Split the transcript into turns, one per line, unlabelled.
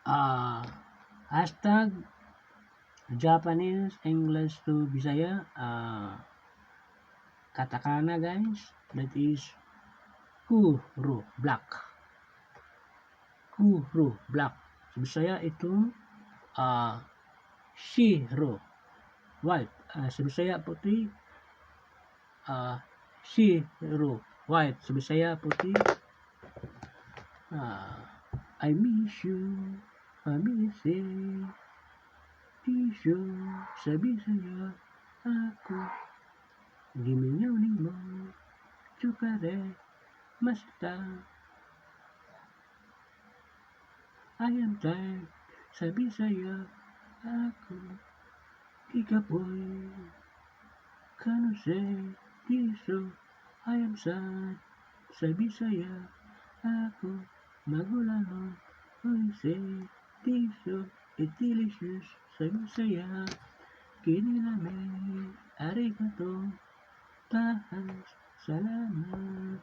Ah, hashtag Japanese English to Bisaya. Katakana guys. That is Kuro Black. Kuro Black. Sa Bisaya ito Shiro White. Sa Bisaya puti Shiro White. Sa Bisaya puti I miss you. I miss you. Tisyo sa Bisaya ako gimingaw nimo tsukare masta I am tired sa Bisaya ako ikapoy kano say tisyo I am sad sa Bisaya ako magulangon oy say tisyo delicious sa Bisaya kinilame arigato tahas salamat.